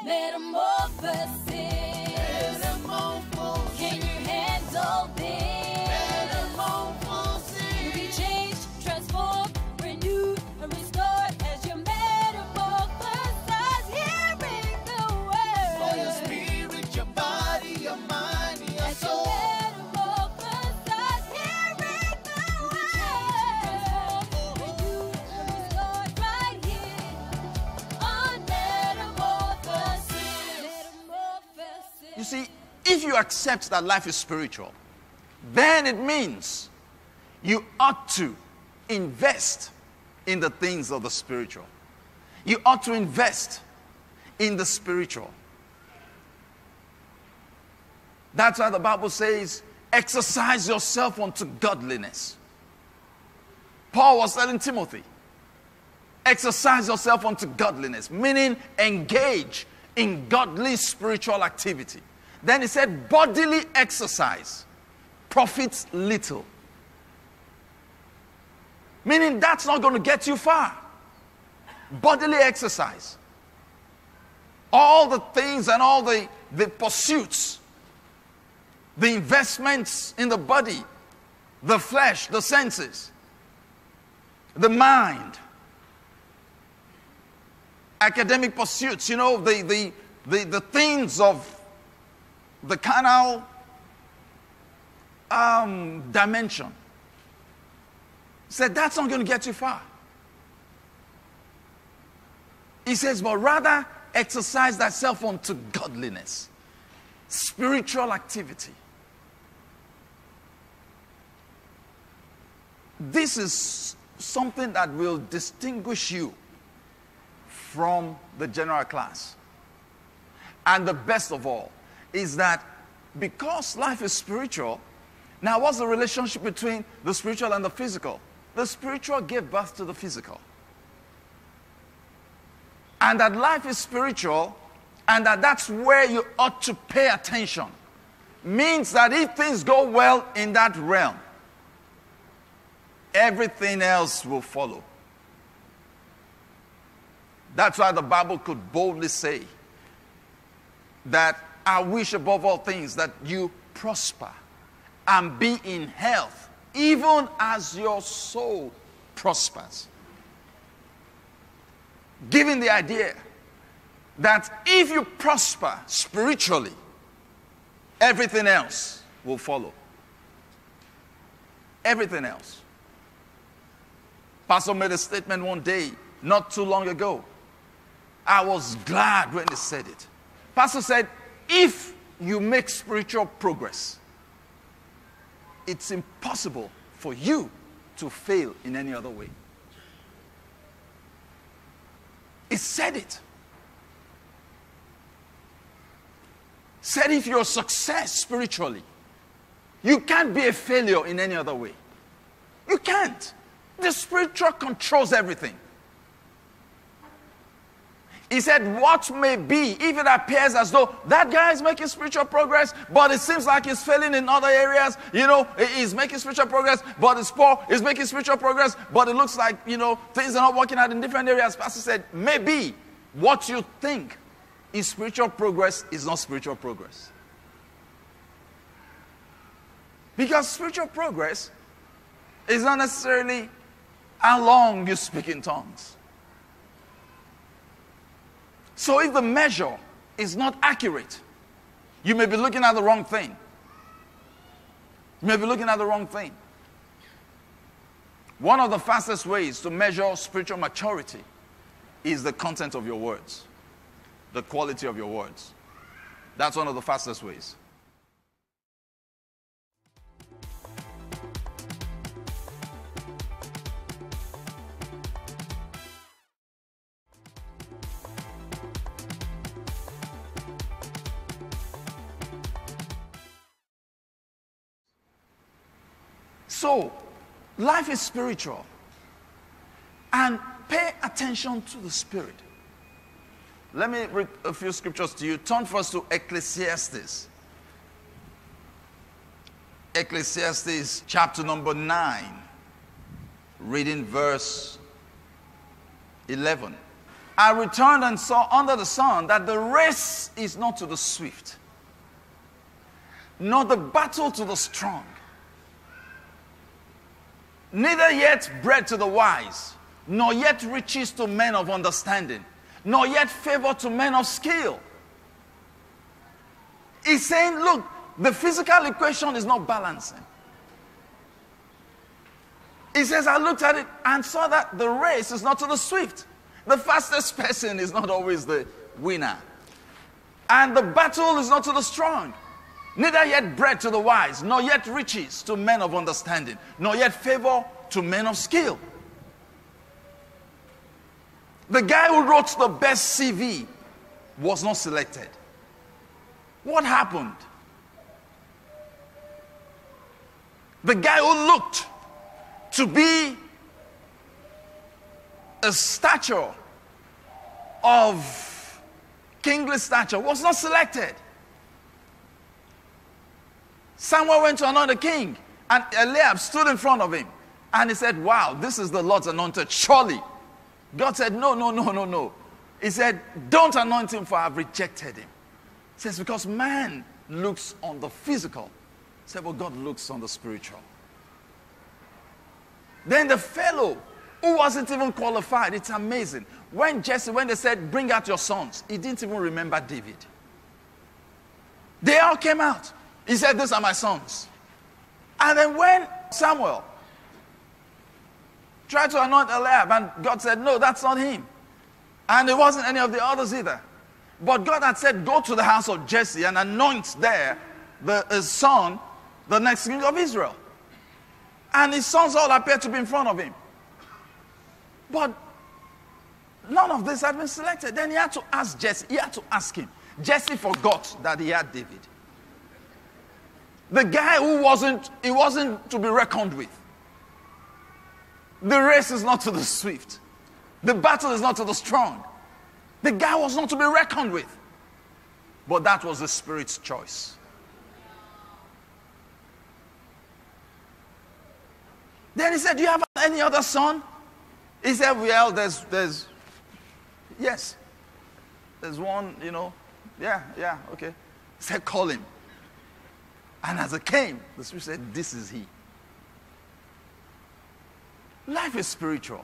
Metamorphosis. Metamorphosis. Can you handle this? Metamorphosis. You'll be changed, transformed, renewed, and restored as your metamorphosis. Hearing the word. For your spirit, your body, your mind, your soul. Metamorphosis. Hearing the word. Renewed and restored right here on Metamorphosis. You see, if you accept that life is spiritual, then it means you ought to invest in the things of the spiritual. You ought to invest in the spiritual. That's why the Bible says, exercise yourself unto godliness. Paul was telling Timothy, exercise yourself unto godliness, meaning engage in godly spiritual activity. Then he said, bodily exercise profits little. Meaning that's not going to get you far. Bodily exercise. All the things and all the pursuits, the investments in the body, the flesh, the senses, the mind, academic pursuits, you know, the things of the carnal dimension. He said that's not going to get you far. He says, but rather exercise thyself unto godliness, spiritual activity. This is something that will distinguish you from the general class. And the best of all is that because life is spiritual, now what's the relationship between the spiritual and the physical? The spiritual gave birth to the physical. And that life is spiritual, and that's where you ought to pay attention, means that if things go well in that realm, everything else will follow. That's why the Bible could boldly say that I wish above all things that you prosper and be in health, even as your soul prospers. Giving the idea that if you prosper spiritually, everything else will follow. Everything else. Pastor made a statement one day, not too long ago. I was glad when he said it. Pastor said, if you make spiritual progress, it's impossible for you to fail in any other way. He said it. Said if you're a success spiritually, you can't be a failure in any other way. You can't. The spiritual controls everything. He said, what may be, if it appears as though that guy is making spiritual progress, but it seems like he's failing in other areas, you know, he's making spiritual progress, but it's poor, he's making spiritual progress, but it looks like, you know, things are not working out in different areas. Pastor said, maybe what you think is spiritual progress is not spiritual progress. Because spiritual progress is not necessarily how long you speak in tongues. So if the measure is not accurate, you may be looking at the wrong thing. You may be looking at the wrong thing. One of the fastest ways to measure spiritual maturity is the content of your words, the quality of your words. That's one of the fastest ways. So, life is spiritual. And pay attention to the Spirit. Let me read a few scriptures to you. Turn first to Ecclesiastes. Ecclesiastes chapter number 9. Reading verse 11. I returned and saw under the sun that the race is not to the swift, nor the battle to the strong, neither yet bread to the wise, nor yet riches to men of understanding, nor yet favor to men of skill. He's saying, look, the physical equation is not balancing. He says, I looked at it and saw that the race is not to the swift. The fastest person is not always the winner. And the battle is not to the strong. Neither yet bread to the wise, nor yet riches to men of understanding, nor yet favor to men of skill. The guy who wrote the best CV was not selected. What happened? The guy who looked to be a stature of kingly stature was not selected. Samuel went to anoint the king, and Eliab stood in front of him, and he said, wow, this is the Lord's anointed, surely. God said, no. He said, don't anoint him, for I've rejected him. He says, because man looks on the physical. He said, well, God looks on the spiritual. Then the fellow who wasn't even qualified, it's amazing. When they said, bring out your sons, he didn't even remember David. They all came out. He said, these are my sons. And then when Samuel tried to anoint Eliab, and God said, no, that's not him. And it wasn't any of the others either. But God had said, go to the house of Jesse and anoint there his son, the next king of Israel. And his sons all appeared to be in front of him. But none of this had been selected. Then he had to ask Jesse. He had to ask him. Jesse forgot that he had David. The guy who wasn't to be reckoned with. The race is not to the swift. The battle is not to the strong. The guy was not to be reckoned with. But that was the Spirit's choice. Then he said, do you have any other son? He said, well, there's yes. There's one, yeah, okay. He said, call him. And as it came, the Spirit said, this is he. Life is spiritual.